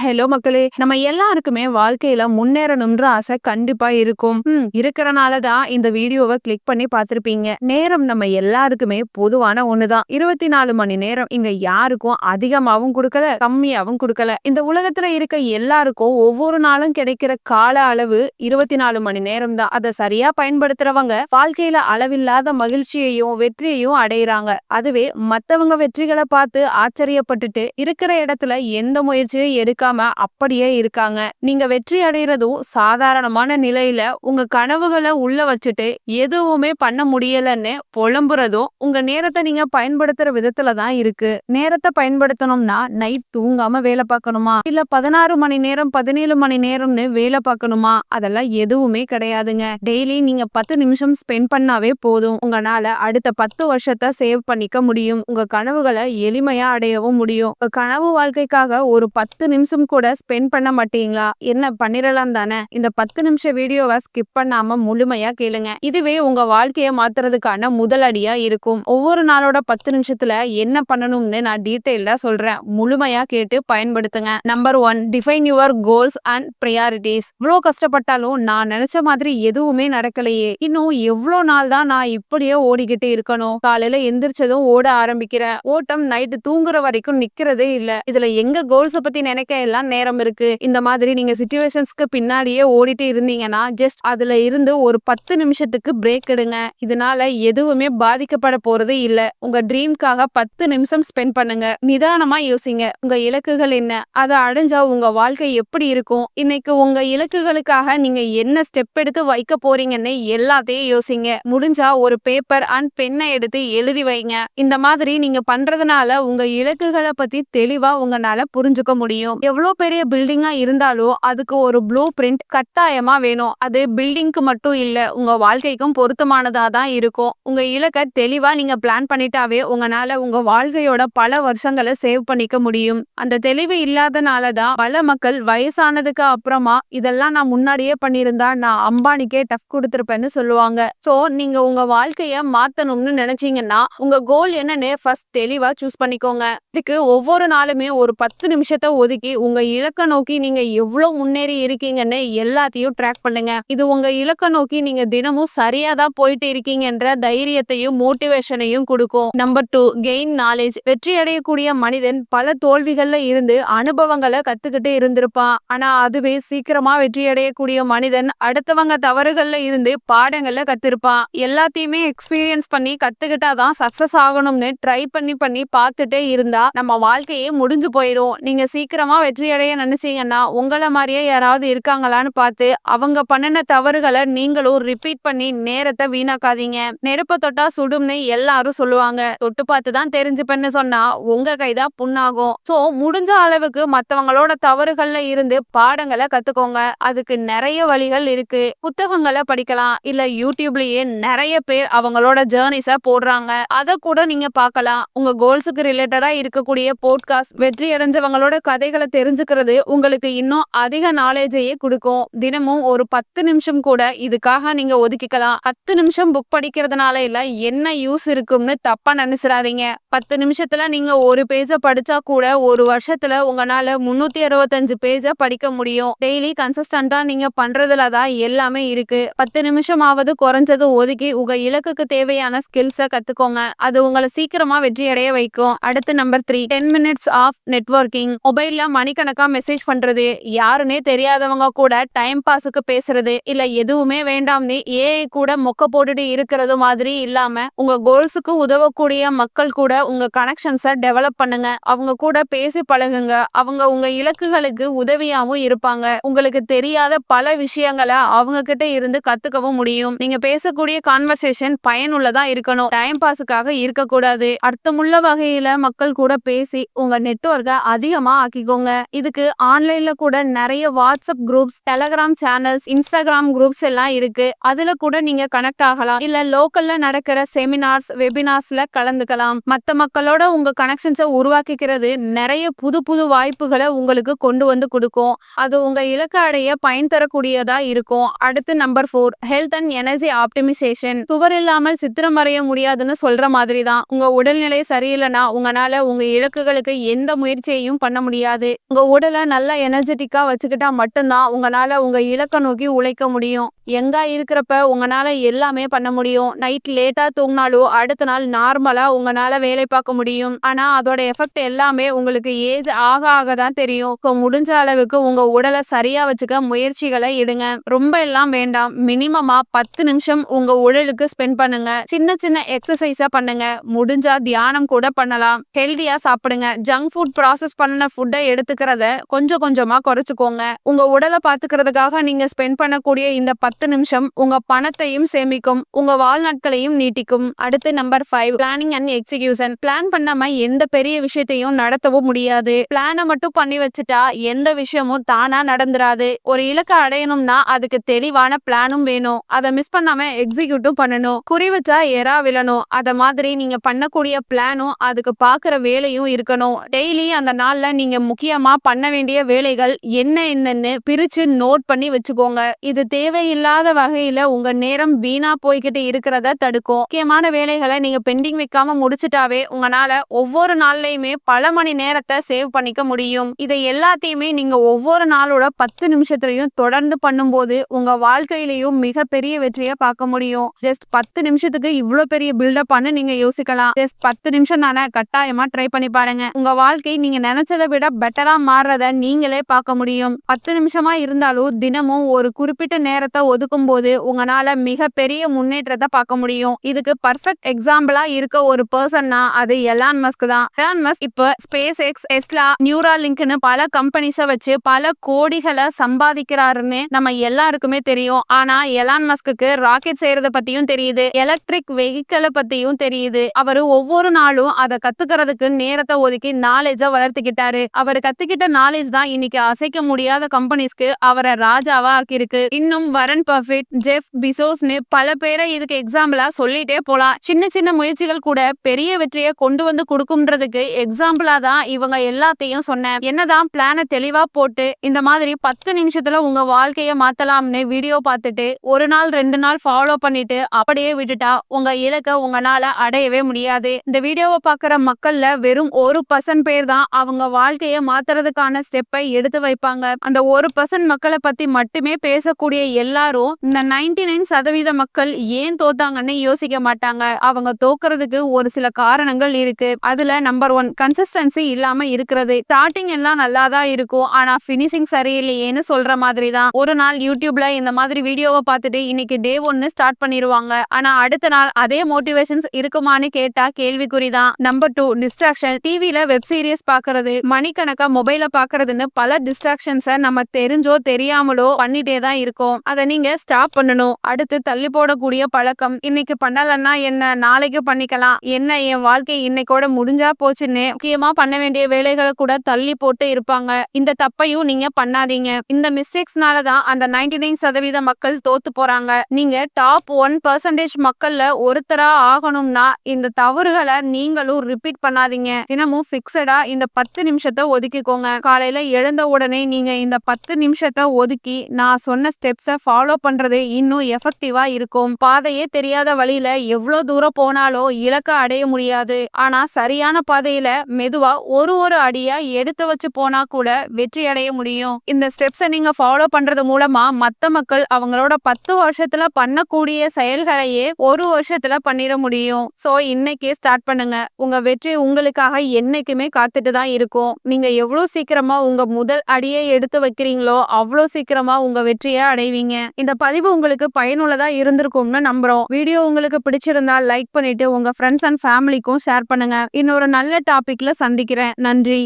Hello மக்களே! நம்ம எல்லாருக்குமே வாழ்க்கையில முன்னேறணும்ன்ற ஆசை கண்டிப்பா இருக்கும். இருக்கறனால தான் இந்த வீடியோவ கிளிக் பண்ணி பார்த்திருப்பீங்க. நேரம் நம்ம எல்லாருக்குமே பொதுவான ஒண்ணுதான். 24 மணி நேரம் இங்க யாருக்கும் அதிகமாவும் குடுக்கல, கம்மியாவும் குடுக்கல. இந்த உலகத்துல இருக்க எல்லாருக்கும் ஒவ்வொரு நாளும் கிடைக்கிற கால அளவு 24 மணி நேரம் தான். அத சரியா பயன்படுத்துறவங்க வாழ்க்கையில அளவில்லாத மகிழ்ச்சியையும், வெற்றியையும் அடையறாங்க. அதுவே மத்தவங்க வெற்றிகள பார்த்து ஆச்சரியப்பட்டுட்டு இருக்கிற இடத்துல எந்த முயற்சியும் எடுக்காம அப்படியே இருக்காங்க. நீங்க வெற்றி அடையறதும் சாதாரணமான நிலையில உங்க கனவுகளை உள்ள வச்சுட்டு எதுவுமே பண்ண முடியலன்னு புலம்புறதும் உங்க நேரத்தை நீங்க பயன்படுத்துற விதத்துல தான் இருக்கு. நேரத்தை பயன்படுத்தணும்னா நைட் தூங்காம வேலை பார்க்கணுமா, இல்ல 16 மணி நேரம் 17 மணி நேரம்னு வேலை பார்க்கணுமா? அதெல்லாம் எதுவுமே கிடையாதுங்க. டெய்லி நீங்க 10 நிமிஷம் ஸ்பெண்ட் பண்ணாவே போதும். உங்களால அடுத்த 10 வருஷத்தை சேவ் பண்ணிக்க முடியும். உங்க கனவுகளை எளிமையா அடையவும் முடியும். உங்க கனவு வாழ்க்கைக்காக ஒரு 10 நிமிஷம் கூட ஸ்பெண்ட் பண்ண மாட்டீங்களா? என்ன பண்ணிடலாம் தானே? இந்த 10 நிமிஷம் வீடியோவை ஸ்கிப் பண்ணாம முழுமையா கேளுங்க. இதுவே உங்க வாழ்க்கையை மாத்துறதுக்கான முதல் அடியா இருக்கும். ஒவ்வொரு நாளோட 10 நிமிஷத்துல என்ன பண்ணணும்னு நான் டீடைல்டா சொல்றேன். முழுமையா கேட்டு பயன்படுத்துங்க. Number 1, define your goals and priorities. இவ்வளோ கஷ்டப்பட்டாலும் நான் நினைச்ச மாதிரி எதுவுமே நடக்கலையே, இன்னும் எவ்வளோ நாள் தான் நான் இப்படியே ஓடிக்கிட்டு இருக்கணும்? காலையில எந்திரிச்சதும் ஓட ஆரம்பிக்கிற ஓட்டம் நைட்டு தூங்குற வரைக்கும் நிக்கிறதே இல்ல. இதுல எங்க கோல்ஸ பத்தி நினைக்க எல்லாம் நேரம் இருக்கு? இந்த மாதிரி நீங்க சிச்சுவேஷன்ஸ்க்கு பின்னாடியே ஓடிட்டு இருந்தீங்கன்னா ஜஸ்ட் அதுல இருந்து ஒரு 10 நிமிஷத்துக்கு பிரேக் எடுங்க. இதனால எதுவுமே பாதிக்கப்பட போறது இல்ல. உங்க ட்ரீம்காக 10 நிமிஷம் ஸ்பெண்ட் பண்ணுங்க. நிதானமா யோசிங்க. உங்க இலக்குகள் என்ன? அதை அடைஞ்சா உங்க வாழ்க்கை எப்படி இருக்கும்? இன்னைக்கு உங்க இலக்குகளுக்காக நீங்க என்ன ஸ்டெப் எடுத்து வைக்க போறீங்கன்னு எல்லாத்தையும் யோசிங்க. முடிஞ்சா ஒரு பேப்பர் அண்ட் பென்னை எடுத்து எழுதி வைங்க. இந்த மாதிரி நீங்க பண்றதுனால உங்க இலக்குகளை பத்தி தெளிவா உங்களால புரிஞ்சுக்க முடியும். எவ்வளவு பெரிய பில்டிங்கா இருந்தாலும் அதுக்கு ஒரு ப்ளூ பிரிண்ட் கட்டாயமா வேணும். அது பில்டிங்க்கு மட்டும் இல்ல, உங்க வாழ்க்கைக்கும் பொருத்தமானதா தான் இருக்கும். உங்க இலக்கை தெளிவா நீங்க பிளான் பண்ணிட்டாவே உங்களால உங்க வாழ்க்கையோட பல வருஷங்களை சேவ் பண்ணிக்க முடியும். அந்த தெளிவு இல்லாதனால தான் பல மக்கள் வயசானதுக்கு அப்புறமா இதெல்லாம் நான் முன்னாடியே பண்ணியிருந்தா நான் அம்பானிக்கே டஃப் கொடுத்திருப்பேன்னு சொல்லுவாங்க. சோ நீங்க உங்க வாழ்க்கைய மாத்தணும்னு நினைச்சீங்கன்னா உங்க கோல் என்னன்னு ஃபர்ஸ்ட் தெளிவா சூஸ் பண்ணிக்கோங்க. இதுக்கு ஒவ்வொரு நாளுமே ஒரு 10 நிமிஷத்தை ஒதுக்கி உங்க இலக்க நோக்கி நீங்க எவ்வளவு முன்னேறி இருக்கீங்கன்னு எல்லாத்தையும் ட்ராக் பண்ணுங்க. இது உங்க இலக்க நோக்கி நீங்க தினமும் சரியா தான் போயிட்டு இருக்கீங்கன்ற தைரியத்தையும் மோட்டிவேஷனையும் கொடுக்கும். Number 2, gain knowledge. வெற்றி அடையக்கூடிய மனிதன் பல தோல்விகள்ல இருந்து அனுபவங்களை கத்துக்கிட்டு இருந்திருப்பான். ஆனா அதுவே சீக்கிரமா வெற்றி அடையக்கூடிய மனிதன் அடுத்தவங்க தவறுகள்ல இருந்து பாடங்களை கத்திருப்பான். எல்லாத்தையுமே எக்ஸ்பீரியன்ஸ் பண்ணி கத்துக்கிட்டாதான் சக்சஸ் ஆகணும்னு ட்ரை பண்ணி பண்ணி பார்த்துட்டே இருந்தா நம்ம வாழ்க்கையே முடிஞ்சு போயிடும். நீங்க சீக்கிரமா வெற்றி அடைய நினைச்சீங்கன்னா உங்கள மாதிரியே யாராவது இருக்காங்களான்னு பார்த்து அவங்க பண்ணின தவறுகளை நீங்களும் ரிப்பீட் பண்ணி நேரத்தை வீணாக்காதீங்க. நெருப்ப தொட்டா சுடும்னு எல்லாரும் சொல்லுவாங்க. தொட்டு பார்த்து தான் தெரிஞ்சுப்பேன்னு சொன்னா உங்க கைதான் புண்ணாகும். சோ முடிஞ்ச அளவுக்கு மத்தவங்களோட தவறுகள்ல இருந்து பாடங்களை கத்துக்கோங்க. அதுக்கு நிறைய வழிகள் இருக்கு. புத்தகங்களை படிக்கலாம், இல்ல யூடியூப்லயே நிறைய பேர் அவங்களோட ஜேர்னிஸ போடுறாங்க, அதை கூட நீங்க பார்க்கலாம். உங்க கோல்ஸுக்கு ரிலேட்டடா இருக்கக்கூடிய போட்காஸ்ட், வெற்றி அடைஞ்சவங்களோட கதைகளை தெரிஞ்சுக்கிறது உங்களுக்கு இன்னும் அதிக நாலேஜையே கொடுக்கும். தினமும் ஒரு 10 நிமிஷம் கூட இதுக்காக நீங்க ஒதுக்கிக்கலாம். 10 நிமிஷம் புக் படிக்கிறதுனால இல்ல என்ன யூஸ் இருக்கும்னு தப்பா நினைச்சிடாதீங்க. 10 நிமிஷத்துல நீங்க ஒரு பேஜ படிச்சா கூட ஒரு வருஷத்துல உங்களால 365 பேஜ படிக்க முடியும். டெய்லி கன்சிஸ்டன்டா நீங்க பண்றதுல தான் எல்லாமே இருக்கு. 10 நிமிஷமாவது குறைஞ்சது ஒதுக்கி உங்க இலக்குக்கு தேவையான ஸ்கில்ஸ கத்துக்கோங்க. அது உங்களை சீக்கிரமா வெற்றி அடைய வைக்கும். அடுத்து நம்பர் 3, 10 மினிட்ஸ் ஆஃப் நெட்வொர்க்கிங். மொபைல்ல மணிக்கணக்கா மெசேஜ் பண்றது, யாருன்னே தெரியாதவங்க கூட டைம் பாஸுக்கு பேசுறது, இல்ல எதுவுமே வேண்டாம்னு ஏஐ கூட மொக்க போட்டுட்டு இருக்கிறது மாதிரி இல்லாம உங்க கோல்ஸுக்கு உதவக்கூடிய மக்கள் கூட உங்க கனெக்ஷன்ஸை டெவலப் பண்ணுங்க. அவங்க கூட பேசி பழகுங்க. அவங்க உங்க இலக்குகளுக்கு உதவியாவும் இருப்பாங்க. உங்களுக்கு தெரியாத பல விஷயங்களை அவங்க கிட்ட இருந்து கத்துக்கவும் முடியும். நீங்க பேசக்கூடிய கான்வர்சேஷன் பயனுள்ளதா இருக்கணும், டைம் பாஸுக்காக இருக்கக்கூடாது. அர்த்தமுள்ள வகையில மக்கள் கூட பேசி உங்க நெட்வொர்க்கை அதிகமா ஆக்கிக்கோங்க. இதுக்கு ஆன்லைன்ல கூட நிறைய WhatsApp groups, Telegram channels, Instagram groups எல்லாம் இருக்கு. அதுல கூட நீங்க கனெக்ட் ஆகலாம். இல்ல லோக்கல்ல நடக்கிற செமினார்ஸ், வெபினார்ஸ்ல கலந்துக்கலாம். மத்த மக்களோட உங்க கனெக்ஷன்ஸை உருவாக்கிக்கிறது நிறைய புது புது வாய்ப்புகளை உங்களுக்கு கொண்டு வந்து கொடுக்கும். அது உங்க இலக்கு அடைய பயன் தரக்கூடியதா இருக்கும். அடுத்து number 4, health and energy optimisation. சுவர் இல்லாமல் சித்திரம் வரைய முடியாதுன்னு சொல்ற மாதிரி தான் உங்க உடல்நிலை சரியில்லைன்னா உங்களால உங்க இலக்குகளுக்கு எந்த முயற்சியையும் பண்ண முடியாது. உங்க உடலை நல்லா எனர்ஜெட்டிக்கா வச்சுக்கிட்டா மட்டும்தான் உங்களால உங்க இலக்க நோக்கி உழைக்க முடியும். எங்க இருக்கிறப்ப உங்களால எல்லாமே பண்ண முடியும். நைட் லேட்டா தூங்கினாலும் அடுத்த நாள் நார்மலா உங்களால வேலை பார்க்க முடியும். ஆனா அதோட எஃபெக்ட் எல்லாமே உங்களுக்கு ஏஜ் ஆக ஆக தான் தெரியும். முடிஞ்ச அளவுக்கு உங்க உடலை சரியா வச்சுக்க முயற்சிகளை எடுங்க. ரொம்ப எல்லாம் வேண்டாம். மினிமமா 10 நிமிஷம் உங்க உடலுக்கு ஸ்பெண்ட் பண்ணுங்க. சின்ன சின்ன எக்ஸசைஸா பண்ணுங்க. முடிஞ்சா தியானம் கூட பண்ணலாம். ஹெல்தியா சாப்பிடுங்க. ஜங்க் ஃபுட், ப்ராசஸ் பண்ண ஃபுட்டை எடுத்துக்கிறத கொஞ்சம் கொஞ்சமா குறைச்சுக்கோங்க. உங்க உடலை பாத்துக்கிறதுக்காக நீங்க ஸ்பெண்ட் பண்ணக்கூடிய இந்த 10 நிமிஷம் உங்க பணத்தையும் சேமிக்கும், உங்க வாழ்நாட்களையும் நீட்டிக்கும். அடுத்து number 5, planning and execution. Plan பண்ணாம எந்த பெரிய விஷயத்தையும் நடத்தவும் முடியாது. பிளானை மட்டும் பண்ணி வச்சுட்டா எந்த விஷயமும் தானா நடந்துராது. ஒரு இலக்கை அடையணும்னா அதுக்கு தெளிவான பிளானும் வேணும். அதை மிஸ் பண்ணாம எக்ஸிக்யூட்டும் பண்ணணும். குறி வச்சா எறா விழணும். அத மாதிரி நீங்க பண்ணக்கூடிய பிளானும் அதுக்கு பாக்குற வேலையும் இருக்கணும். டெய்லி அந்த நாள்ல நீங்க முக்கியமா பண்ண வேண்டிய வேலைகள் என்னன்னு பிரிச்சு நோட் பண்ணி வச்சுக்கோங்க. இது தேவையில்லாத வகையில உங்க நேரம் வீணா போய்கிட்டு இருக்கிறத தடுக்கும். முக்கியமான வேலைகளை நீங்க பெண்டிங் வைக்காம முடிச்சுட்டாவே உங்களால ஒவ்வொரு நாள்லயுமே பல மணி நேரத்தை சேவ் பண்ணிக்க முடியும். இதை எல்லாத்தையுமே நீங்க ஒவ்வொரு நாளோட 10 நிமிஷத்துலயும் தொடர்ந்து பண்ணும்போது உங்க வாழ்க்கையிலையும் மிகப்பெரிய வெற்றியை பார்க்க முடியும். ஜஸ்ட் 10 நிமிஷத்துக்கு இவ்வளவு பெரிய பில்டப் பண்ண நீங்க யோசிக்கலாம். ஜஸ்ட் 10 நிமிஷம் தானே, கட்டாயமா ட்ரை பண்ணி பாருங்க. உங்க வாழ்க்கை நீங்க நினைச்சதை விட பெட்டரா மாறுறத நீங்களே பார்க்க முடியும். 10 நிமிஷமா இருந்தாலும் தினமும் ஒரு குறிப்பிட்ட நேரத்தை ஒதுக்கும் போது உங்களால மிகப்பெரிய முன்னேற்றத்தை பார்க்க முடியும். இதுக்கு பர்ஃபெக்ட் எக்ஸாம்பிளா இருக்க ஒரு பர்சன்னா அது எலான் மஸ்க் தான். எலான் மஸ்க் இப்ப ஸ்பேஸ் எக்ஸ், டெஸ்லா, நியூராலிங்க்னு பல கம்பெனிஸை வச்சு பல கோடிகளை சம்பாதிக்கிறாருன்னு நம்ம எல்லாருக்குமே தெரியும். ஆனா எலான் மஸ்க்கு ராக்கெட் செய்யறத பத்தியும் தெரியுது, எலக்ட்ரிக் வெஹிக்கிளை பத்தியும் தெரியுது. அவரு ஒவ்வொரு நாளும் அதை கத்துக்கிறதுக்கு நேரத்தை ஒதுக்கி நாலேஜை வளர்த்துக்கிட்டாரு. அவர் கத்துக்கிட்ட நாலேஜ் தான் இன்னைக்கு அசைக்க முடியாத கம்பெனிஸ்க்கு அவரை ராஜாவா ஆக்கியிருக்கு. இன்னும் வரன் பஃபெட், ஜெஃப் பிசோஸ்னு பல பேரை இதுக்கு எக்ஸாம்பிளா சொல்லிட்டே போலாம். சின்ன சின்ன முயற்சிகள் கூட பெரிய வெற்றியை கொண்டு வந்து கொடுக்கும்ன்றதுக்கு எக்ஸாம்பிளா தான் இவங்க எல்லாத்தையும் சொன்னேன். என்னதான் பிளானை தெளிவா போட்டு இந்த மாதிரி 10 நிமிஷத்துல உங்க வாழ்க்கையை மாத்தலாம்னு வீடியோ பார்த்துட்டு ஒரு நாள் 2 நாள் ஃபாலோ பண்ணிட்டு அப்படியே விட்டுட்டா உங்க இலக்கை உங்களால அடையவே முடியாது. இந்த வீடியோவை பார்க்குற மக்கள்ல வெறும் 1% பேர் தான் அவங்க வாழ்க்கையை மாத்துறதுக்கான ஸ்டெப்பை எடுத்து வைப்பாங்க. அந்த 1% மக்களை பத்தி மட்டுமே பேசக்கூடிய எல்லாரும் இந்த 99% மக்கள் ஏன் தோத்தாங்கன்னு யோசிக்க மாட்டாங்க. அவங்க தோக்குறதுக்கு ஒரு சில காரணங்கள் இருக்கு. அதுல நம்பர் 1, கன்சிஸ்டன்சி இல்லாம இருக்கிறது. ஸ்டார்டிங் எல்லாம் நல்லா தான் இருக்கும், ஆனா பினிஷிங் சரியில்லையேன்னு சொல்ற மாதிரி தான். ஒரு நாள் யூடியூப்ல இந்த மாதிரி வீடியோவை பார்த்துட்டு இன்னைக்கு டே 1 ஸ்டார்ட் பண்ணிருவாங்க. ஆனா அடுத்த நாள் அதே மோட்டிவேஷன்ஸ் இருக்குமான்னு கேட்டா கேள்விக்குறிதான். Number 2, distraction. டிவில வெப் சீரிஸ் பாக்குறது, மணிக்கணக்கா மொபைல பாக்குறதுன்னு பல டிஸ்ட்ராக்ஷன்ஸை நம்ம தெரிஞ்சோ தெரியாமலோ பண்ணிட்டே தான் இருக்கோம். அதை நீங்க ஸ்டாப் பண்ணணும். அடுத்து தள்ளி போடக்கூடிய பழக்கம். இன்னைக்கு பண்ணலன்னா என்ன, நாளைக்கு பண்ணிக்கலாம், என்ன என் வாழ்க்கை இன்னைக்கோட முடிஞ்சா போச்சுன்னு முக்கியமா பண்ண வேண்டிய வேலைகளை கூட தள்ளி போட்டு இருப்பாங்க. இந்த தப்பையும் நீங்க பண்ணாதீங்க. இந்த மிஸ்டேக்ஸ்னால தான் அந்த 99% மக்கள் தோத்து போறாங்க. நீங்க டாப் 1% மக்கள்ல ஒருத்தரா ஆகணும்னா இந்த தவறுகளை நீங்களும் ரிப்பீட் பண்ணாதீங்க. தினமும் பிக்ஸடா இந்த 10 நிமிஷத்தை ஒதுக்கிக்கோங்க. காலையில எழுந்த உடனே நீங்க இந்த 10 நிமிஷத்தை ஒதுக்கி நான் சொன்ன ஸ்டெப்ஸை ஃபாலோ பண்றது இன்னும் எஃபெக்டிவா இருக்கும். பாதையே தெரியாத வழியில எவ்வளவு தூரம் போனாலும் இலக்கை அடைய முடியாது. ஆனா சரியான பாதையில மெதுவா ஒரு அடியா எடுத்து வச்சு போனா கூட வெற்றி அடைய முடியும். இந்த ஸ்டெப்ஸை நீங்க ஃபாலோ பண்றது மூலமா மத்த மக்கள் அவங்களோட 10 வருஷத்துல பண்ணக்கூடிய செயல்களையே ஒரு வருஷத்துல பண்ணிட முடியும். சோ இன்னைக்கே ஸ்டார்ட் பண்ணுங்க. உங்க வெற்றி உங்களுக்காக என்னைக்குமே காத்துட்டு தான் இருக்கும். நீங்க எவ்வளவு சீக்கிரமா உங்க முதல் அடியை எடுத்து வைக்கிறீங்களோ அவ்வளவு சீக்கிரமா உங்க வெற்றியை அடைவீங்க. இந்த பதிவு உங்களுக்கு பயனுள்ளதா இருந்திருக்கும்னு நம்புறோம். வீடியோ உங்களுக்கு பிடிச்சிருந்தா லைக் பண்ணிட்டு உங்க ஃப்ரெண்ட்ஸ் அண்ட் ஃபேமிலிக்கும் ஷேர் பண்ணுங்க. இன்னொரு நல்ல டாபிக்ல சந்திக்கிறேன். நன்றி.